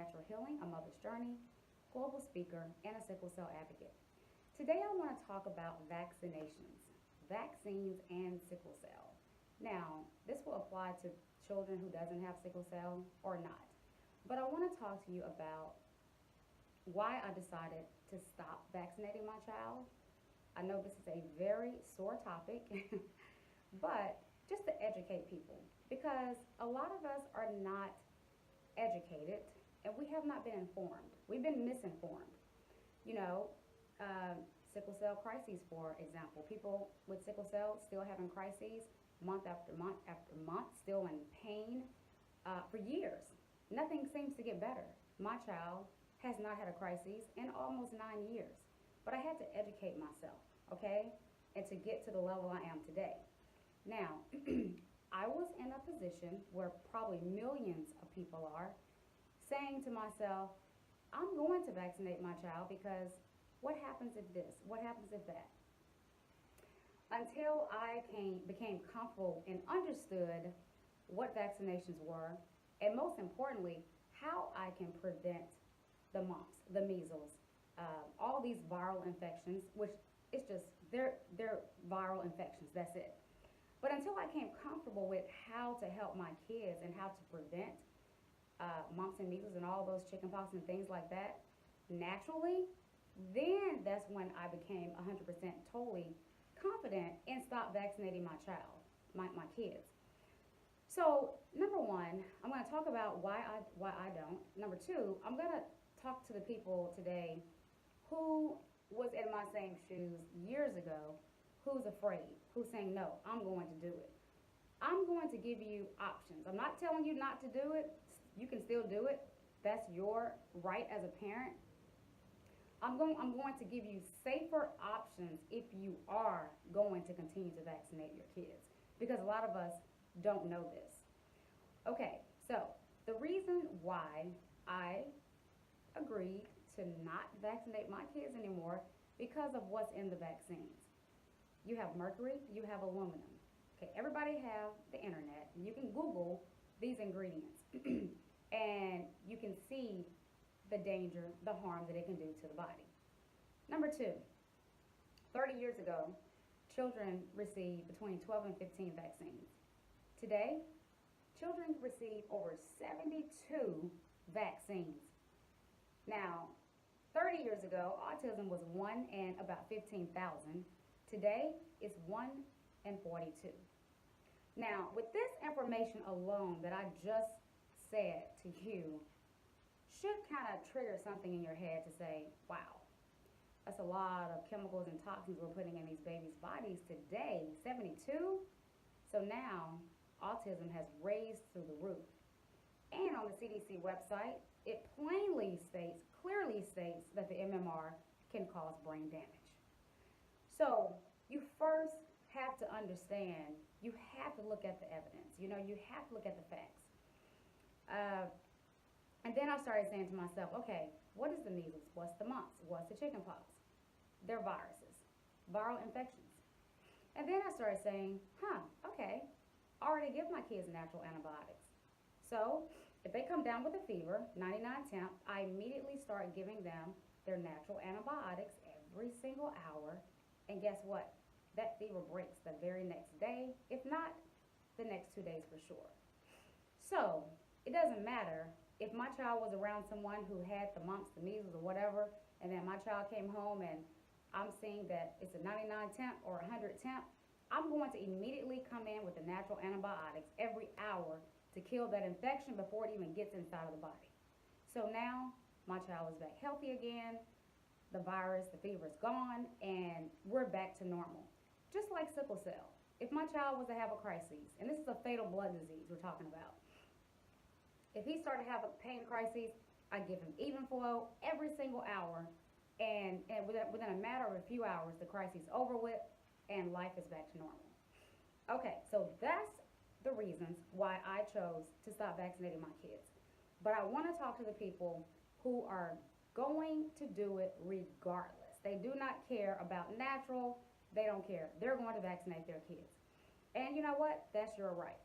natural healing, a mother's journey, global speaker, and a sickle cell advocate. Today I want to talk about vaccinations, vaccines, and sickle cell. Now, this will apply to children who doesn't have sickle cell or not. But I want to talk to you about why I decided to stop vaccinating my child. I know this is a very sore topic, but just to educate people, because a lot of us are not educated and we have not been informed. We've been misinformed. You know, sickle cell crises, for example. People with sickle cell still having crises month after month after month, still in pain for years. Nothing seems to get better. My child has not had a crisis in almost 9 years, but I had to educate myself, okay, and to get to the level I am today. Now, I was in a position where probably millions of people are saying to myself, I'm going to vaccinate my child because what happens if this? What happens if that? Until I became comfortable and understood what vaccinations were, and most importantly, how I can prevent the mumps, the measles, all these viral infections, which it's just, they're viral infections, that's it. But until I came comfortable with how to help my kids and how to prevent mumps and measles and all those chickenpox and things like that naturally, then that's when I became 100% totally confident and stopped vaccinating my child, my kids. So number one, I'm going to talk about why I don't. Number two, I'm going to talk to the people today who was in my same shoes years ago, who's afraid, who's saying, no, I'm going to do it. I'm going to give you options. I'm not telling you not to do it. You can still do it. That's your right as a parent. I'm going to give you safer options if you are going to continue to vaccinate your kids, because a lot of us don't know this. Okay, so the reason why I agreed to not vaccinate my kids anymore, because of what's in the vaccines. You have mercury, you have aluminum. Okay, everybody have the internet, and you can Google these ingredients and you can see the danger, the harm that it can do to the body. Number two, 30 years ago, children received between 12 and 15 vaccines. Today, children receive over 72 vaccines. Now, 30 years ago, autism was 1 in about 15,000. Today, it's 1 in 42. Now, with this information alone that I just said to you, should kind of trigger something in your head to say, wow, that's a lot of chemicals and toxins we're putting in these babies' bodies today, 72? So now, autism has raised through the roof. And on the CDC website, it plainly states, clearly states that the MMR can cause brain damage. So you first have to understand, you have to look at the evidence, you have to look at the facts. And then I started saying to myself, okay, what is the measles? What's the mumps? What's the chickenpox? They're viruses, viral infections. And then I started saying, okay, I already give my kids natural antibiotics. So if they come down with a fever, 99 temp, I immediately start giving them their natural antibiotics every single hour. And guess what? That fever breaks the very next day, if not the next 2 days for sure. So it doesn't matter if my child was around someone who had the mumps, the measles, or whatever, and then my child came home and I'm seeing that it's a 99 temp or 100 temp, I'm going to immediately come in with the natural antibiotics every hour to kill that infection before it even gets inside of the body. So now my child is back healthy again, the virus, the fever is gone, and we're back to normal. Just like sickle cell. If my child was to have a crisis, and this is a fatal blood disease we're talking about, if he started to have a pain crisis, I give him even flow every single hour, and within a matter of a few hours, the crisis is over with, and life is back to normal. Okay, so that's the reasons why I chose to stop vaccinating my kids. But I want to talk to the people who are going to do it regardless. They do not care about natural. They don't care. They're going to vaccinate their kids. And you know what? That's your right.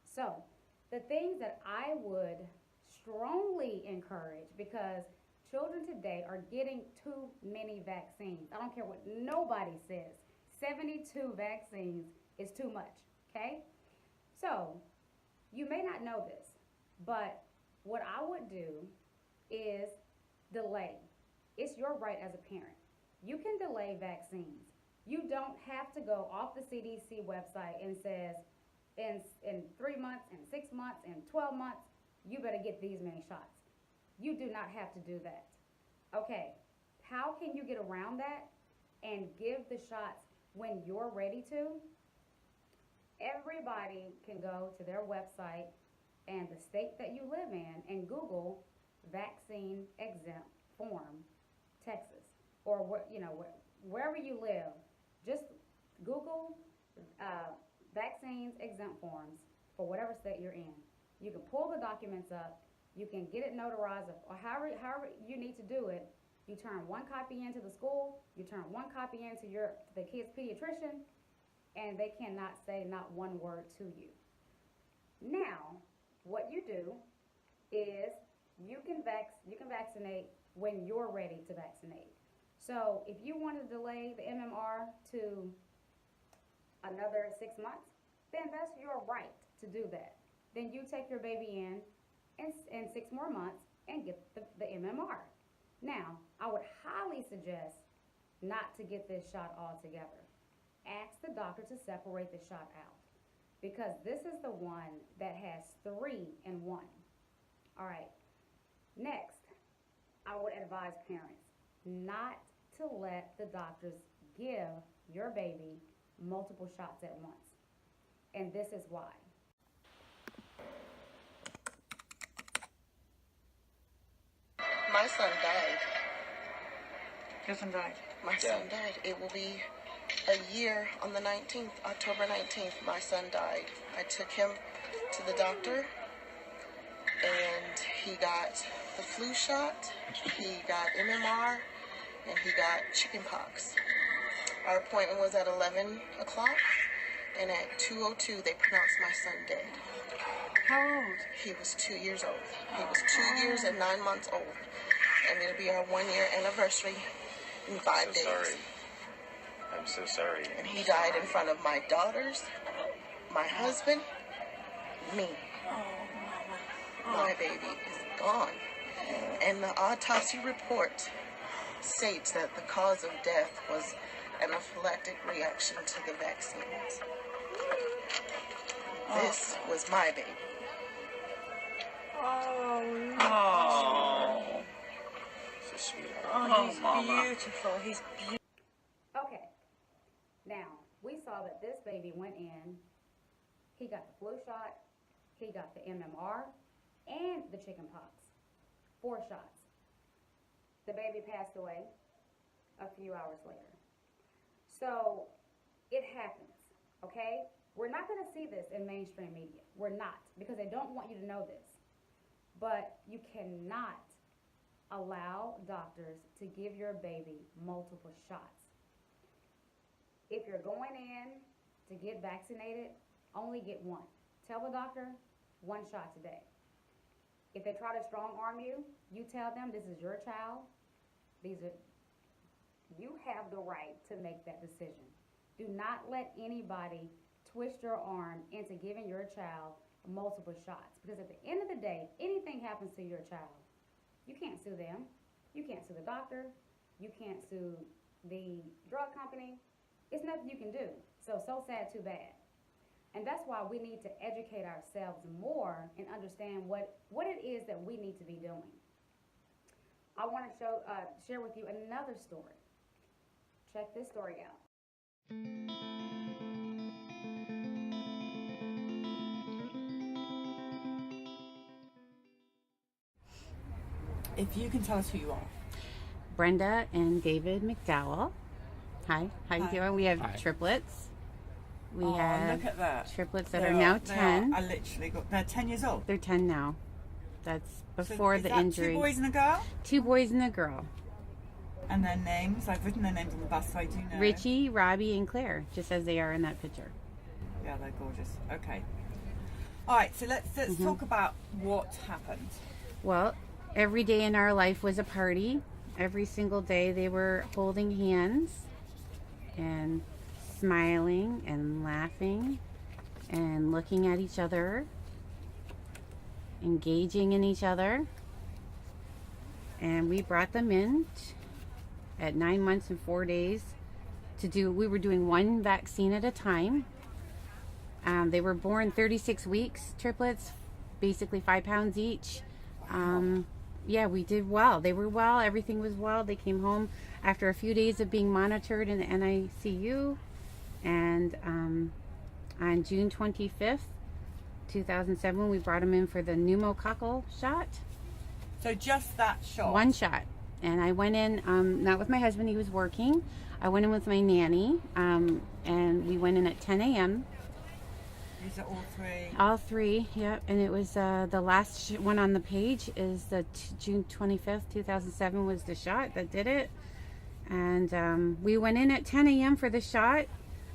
So the things that I would strongly encourage, because children today are getting too many vaccines. I don't care what nobody says. 72 vaccines is too much, okay? So, you may not know this, but what I would do is delay. It's your right as a parent. You can delay vaccines. You don't have to go off the CDC website and says in 3 months, in 6 months, in 12 months, you better get these many shots. You do not have to do that. Okay, how can you get around that and give the shots when you're ready to? Everybody can go to their website and the state that you live in and Google vaccine exempt form, Texas, or wherever you live. Just Google vaccines exempt forms for whatever state you're in. You can pull the documents up. You can get it notarized, or however you need to do it. You turn one copy into the school. You turn one copy into the kid's pediatrician, and they cannot say not one word to you. Now, what you do is you can vaccinate when you're ready to vaccinate. So if you want to delay the MMR to another 6 months, then that's your right to do that. Then you take your baby in 6 more months and get the MMR. Now, I would highly suggest not to get this shot altogether. Ask the doctor to separate the shot out, because this is the one that has 3 in 1. All right. Next, I would advise parents not to let the doctors give your baby multiple shots at once. And this is why. My son died. Your son died? My son died. It will be a year on the 19th, October 19th. My son died. I took him to the doctor, and he got the flu shot, he got MMR, and he got chickenpox. Our appointment was at 11 o'clock, and at 2:02 they pronounced my son dead. How old? He was 2 years old. He was 2 years and 9 months old. And it'll be our 1-year anniversary in 5 days. Sorry. I'm so sorry. And he died in front of my daughters, my husband, me. My baby is gone. And the autopsy report states that the cause of death was an anaphylactic reaction to the vaccines. This was my baby. Oh, no. So sweet. Oh, he's Mama. beautiful. He's beautiful. Okay. Now, we saw that this baby went in. He got the flu shot. He got the MMR and the chickenpox. 4 shots. The baby passed away a few hours later. So, it happens, okay? We're not going to see this in mainstream media. We're not, because they don't want you to know this. But you cannot allow doctors to give your baby multiple shots. If you're going in to get vaccinated, only get 1. Tell the doctor 1 shot today. If they try to strong arm you, you tell them this is your child. You have the right to make that decision. Do not let anybody twist your arm into giving your child multiple shots, because at the end of the day, if anything happens to your child, you can't sue them. You can't sue the doctor. You can't sue the drug company. It's nothing you can do. So sad, too bad. And that's why we need to educate ourselves more and understand what it is that we need to be doing. I want to share with you another story. Check this story out. If you can tell us who you are. Brenda and David McDowell. Hi, how you Hi. doing? We have Hi. triplets. We Oh, have look at that. triplets that They are now they 10. I literally got. They're 10 years old. They're 10 now. That's So before is the that injury. 2 boys and a girl. 2 boys and a girl. And their names. I've written their names on the bus, so I do know. Richie, Robbie, and Claire, just as they are in that picture. Yeah, they're gorgeous. Okay. All right, so let's talk about what happened. Well, every day in our life was a party. Every single day they were holding hands and smiling and laughing and looking at each other, engaging in each other. And we brought them in at 9 months and 4 days we were doing one vaccine at a time. They were born 36 weeks, triplets, basically 5 pounds each. Yeah, we did well. They were well. Everything was well. They came home after a few days of being monitored in the NICU. And on June 25th, 2007, we brought them in for the pneumococcal shot. So just that shot? One shot. And I went in, not with my husband, he was working. I went in with my nanny, and we went in at 10 a.m. Is it all three? All three, yep. And it was the last one on the page is the June 25th, 2007 was the shot that did it. And we went in at 10 a.m. for the shot.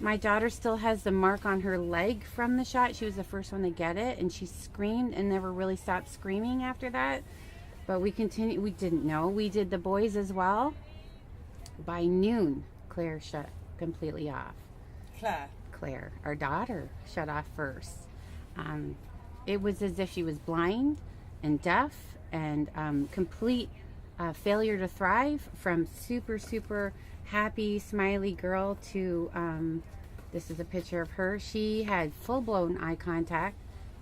My daughter still has the mark on her leg from the shot. She was the first one to get it, and she screamed and never really stopped screaming after that. But we continued. We didn't know. We did the boys as well. By noon, Claire shut completely off. Claire, our daughter, shut off first. It was as if she was blind and deaf and complete failure to thrive, from super, super happy, smiley girl to, this is a picture of her. She had full-blown eye contact.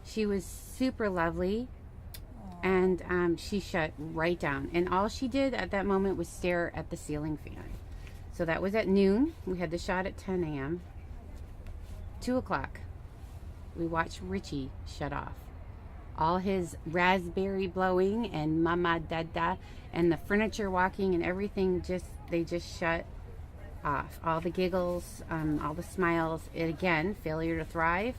She was super lovely. And she shut right down. And all she did at that moment was stare at the ceiling fan. So that was at noon. We had the shot at 10 a.m. 2 o'clock, we watched Richie shut off. All his raspberry blowing and mama dada and the furniture walking and everything, they just shut off. All the giggles, all the smiles. Again, failure to thrive.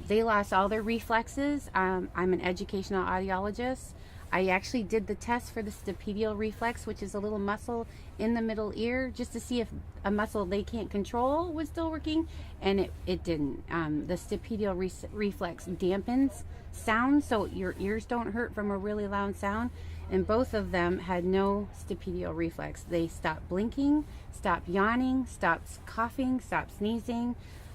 They lost all their reflexes. I'm an educational audiologist. I actually did the test for the stapedial reflex, which is a little muscle in the middle ear, just to see if a muscle they can't control was still working, and it didn't. The stapedial reflex dampens sound, so your ears don't hurt from a really loud sound, and both of them had no stapedial reflex. They stopped blinking, stopped yawning, stopped coughing, stopped sneezing.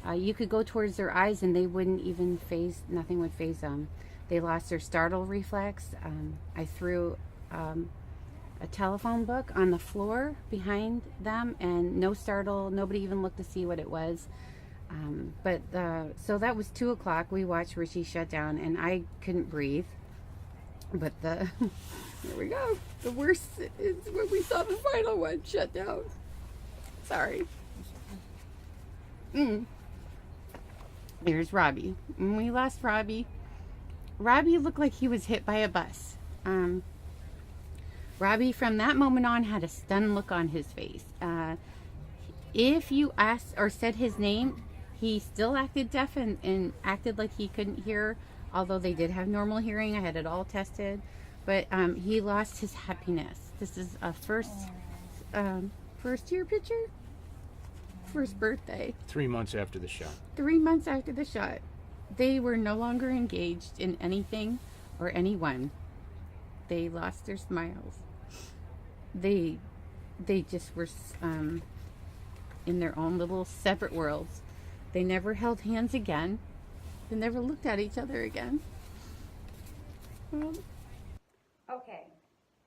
You could go towards their eyes and they wouldn't even nothing would faze them. They lost their startle reflex. I threw a telephone book on the floor behind them, and no startle. Nobody even looked to see what it was. So that was 2 o'clock. We watched Richie shut down, and I couldn't breathe. But here we go. The worst is when we saw the final one shut down. Sorry. There's Robbie. And we lost Robbie. Robbie looked like he was hit by a bus. Robbie, from that moment on, had a stunned look on his face. If you asked or said his name, he still acted deaf and acted like he couldn't hear, although they did have normal hearing. I had it all tested. But he lost his happiness. This is a first year picture? First birthday. 3 months after the shot. 3 months after the shot. They were no longer engaged in anything or anyone. They lost their smiles. They just were in their own little separate worlds. They never held hands again. They never looked at each other again. Okay,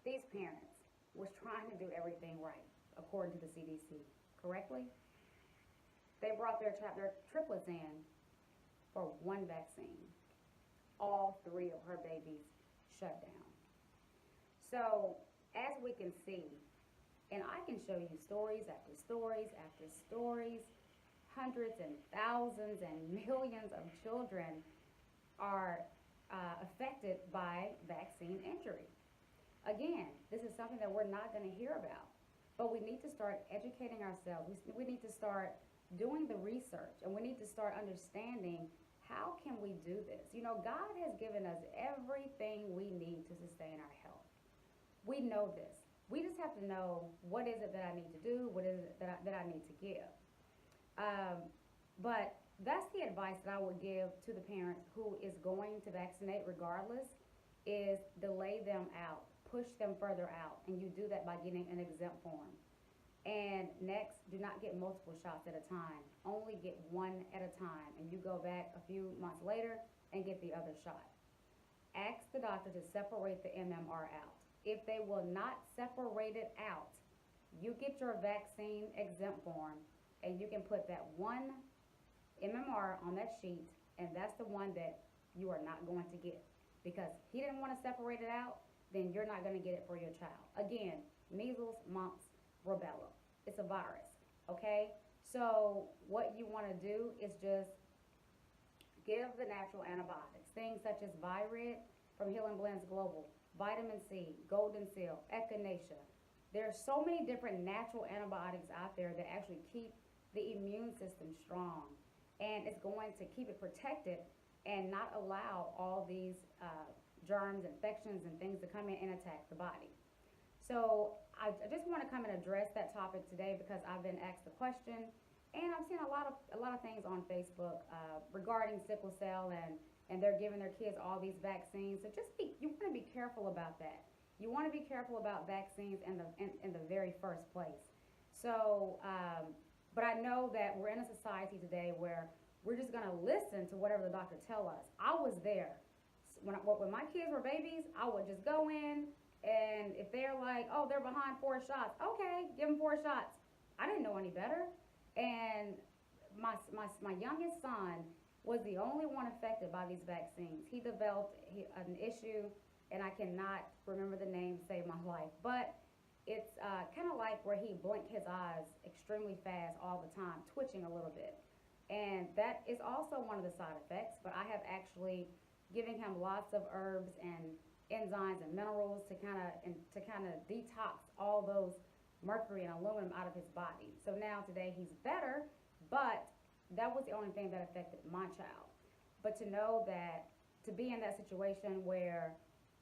these parents was trying to do everything right, according to the CDC, correctly? They brought their triplets in for one vaccine. All 3 of her babies shut down. So, as we can see, and I can show you stories after stories after stories, hundreds and thousands and millions of children are affected by vaccine injury. Again, this is something that we're not going to hear about, but we need to start educating ourselves. We need to start doing the research, and we need to start understanding, how can we do this? You know, God has given us everything we need to sustain our health. We know this. We just have to know, what is it that I need to do? What is it that I need to give? But that's the advice that I would give to the parent who is going to vaccinate regardless, is delay them out, push them further out, and you do that by getting an exempt form. And next, do not get multiple shots at a time. Only get one at a time, and you go back a few months later and get the other shot. Ask the doctor to separate the MMR out. If they will not separate it out, you get your vaccine exempt form, and you can put that one MMR on that sheet, and that's the one that you are not going to get. Because he didn't want to separate it out, then you're not going to get it for your child. Again, measles, mumps, rubella. It's a virus, okay? So what you want to do is just give the natural antibiotics, things such as Virid from Healing Blends Global, vitamin C, golden seal, echinacea. There are so many different natural antibiotics out there that actually keep the immune system strong, and it's going to keep it protected and not allow all these germs, infections, and things to come in and attack the body. So I just want to come and address that topic today because I've been asked the question, and I've seen a lot of things on Facebook regarding sickle cell, and they're giving their kids all these vaccines. So you want to be careful about that. You want to be careful about vaccines in the very first place. So, but I know that we're in a society today where we're just going to listen to whatever the doctor tell us. I was there. When my kids were babies, I would just go in, and if they're like, oh, they're behind 4 shots, okay, give them 4 shots. I didn't know any better. And my youngest son was the only one affected by these vaccines. He developed an issue, and I cannot remember the name to save my life, but it's kind of like where he blinked his eyes extremely fast all the time, twitching a little bit. And that is also one of the side effects, but I have actually given him lots of herbs and enzymes and minerals to kind of detox all those mercury and aluminum out of his body. So now today he's better, but that was the only thing that affected my child. But to know that, to be in that situation where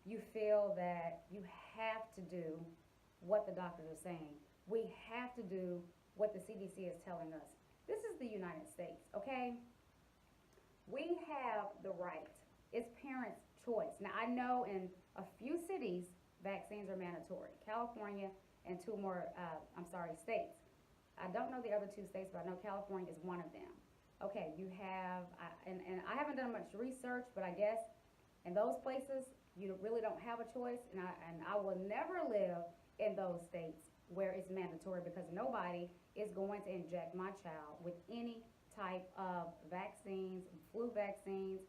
you feel that you have to do what the doctors are saying, we have to do what the CDC is telling us. This is the United States, okay? We have the right. It's parents' choice. Now, I know in a few cities, vaccines are mandatory. California and 2 more, states. I don't know the other 2 states, but I know California is one of them. Okay, you have, and I haven't done much research, but I guess in those places, you really don't have a choice, and I will never live in those states where it's mandatory, because nobody is going to inject my child with any type of vaccines, flu vaccines,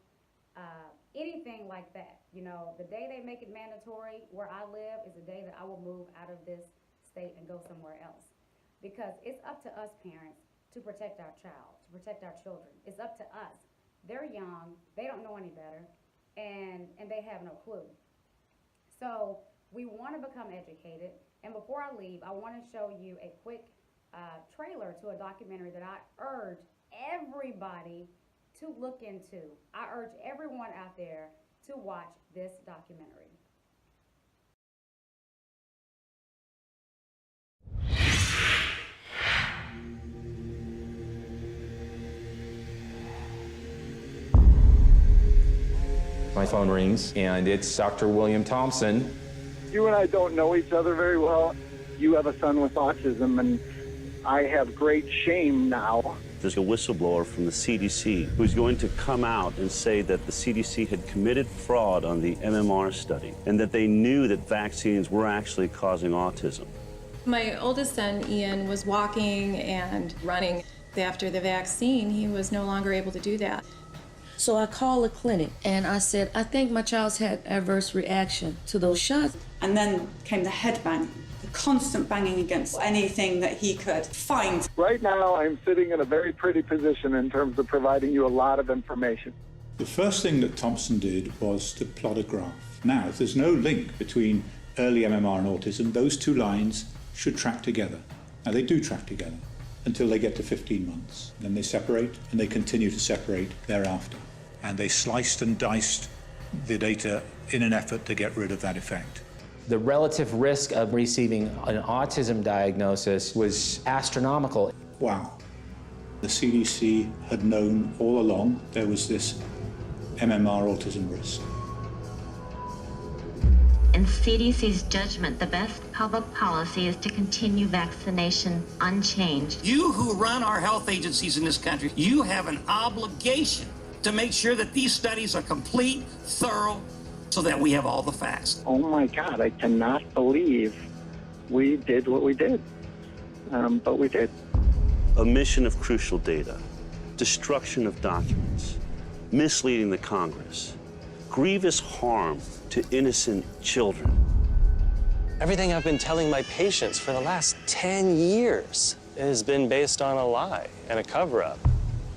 anything like that. You know, the day they make it mandatory where I live is the day that I will move out of this state and go somewhere else. Because it's up to us parents to protect our child, to protect our children. It's up to us. They're young, they don't know any better, and they have no clue. So we want to become educated. And before I leave, I want to show you a quick trailer to a documentary that I urge everybody to look into. I urge everyone out there to watch this documentary. My phone rings, and it's Dr. William Thompson. You and I don't know each other very well. You have a son with autism, and I have great shame now. There's a whistleblower from the CDC who's going to come out and say that the CDC had committed fraud on the MMR study and that they knew that vaccines were actually causing autism. My oldest son, Ian, was walking and running. After the vaccine, he was no longer able to do that. So I called the clinic and I said, I think my child's had adverse reaction to those shots. And then came the head bang, the constant banging against anything that he could find. Right now, I'm sitting in a very pretty position in terms of providing you a lot of information. The first thing that Thompson did was to plot a graph. Now, if there's no link between early MMR and autism, those 2 lines should track together. Now, they do track together until they get to 15 months. Then they separate, and they continue to separate thereafter. And they sliced and diced the data in an effort to get rid of that effect. The relative risk of receiving an autism diagnosis was astronomical. Wow. The CDC had known all along there was this MMR autism risk. In CDC's judgment, the best public policy is to continue vaccination unchanged. You who run our health agencies in this country, you have an obligation to make sure that these studies are complete, thorough, so that we have all the facts. Oh my God, I cannot believe we did what we did. But we did. Omission of crucial data, destruction of documents, misleading the Congress, grievous harm to innocent children. Everything I've been telling my patients for the last 10 years has been based on a lie and a cover-up.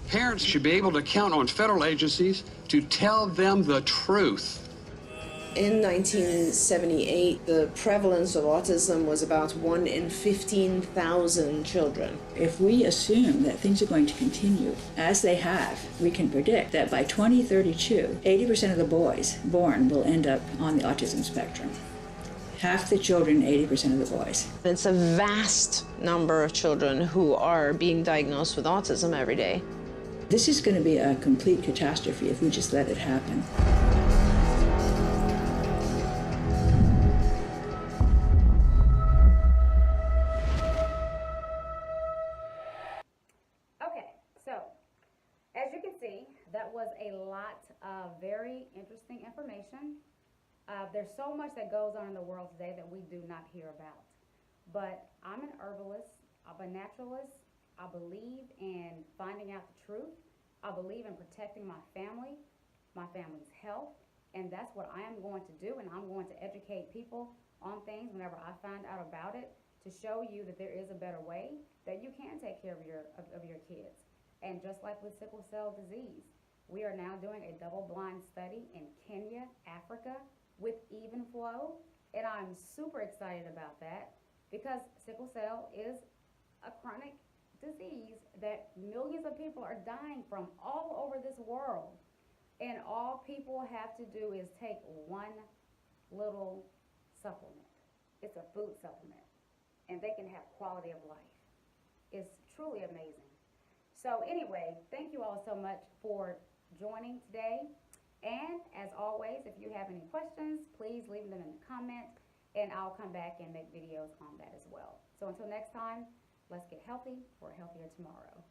Parents should be able to count on federal agencies to tell them the truth. In 1978, the prevalence of autism was about 1 in 15,000 children. If we assume that things are going to continue as they have, we can predict that by 2032, 80% of the boys born will end up on the autism spectrum. Half the children, 80% of the boys. It's a vast number of children who are being diagnosed with autism every day. This is going to be a complete catastrophe if we just let it happen. That was a lot of very interesting information. There's so much that goes on in the world today that we do not hear about. But I'm an herbalist, I'm a naturalist. I believe in finding out the truth. I believe in protecting my family's health, and that's what I am going to do, and I'm going to educate people on things whenever I find out about it to show you that there is a better way, that you can take care of your kids. And just like with sickle cell disease, we are now doing a double-blind study in Kenya, Africa, with even flow, and I'm super excited about that because sickle cell is a chronic disease that millions of people are dying from all over this world, and all people have to do is take one little supplement. It's a food supplement, and they can have quality of life. It's truly amazing. So anyway, thank you all so much for joining today. And as always, if you have any questions, please leave them in the comments, and I'll come back and make videos on that as well. So until next time, let's get healthy for a healthier tomorrow.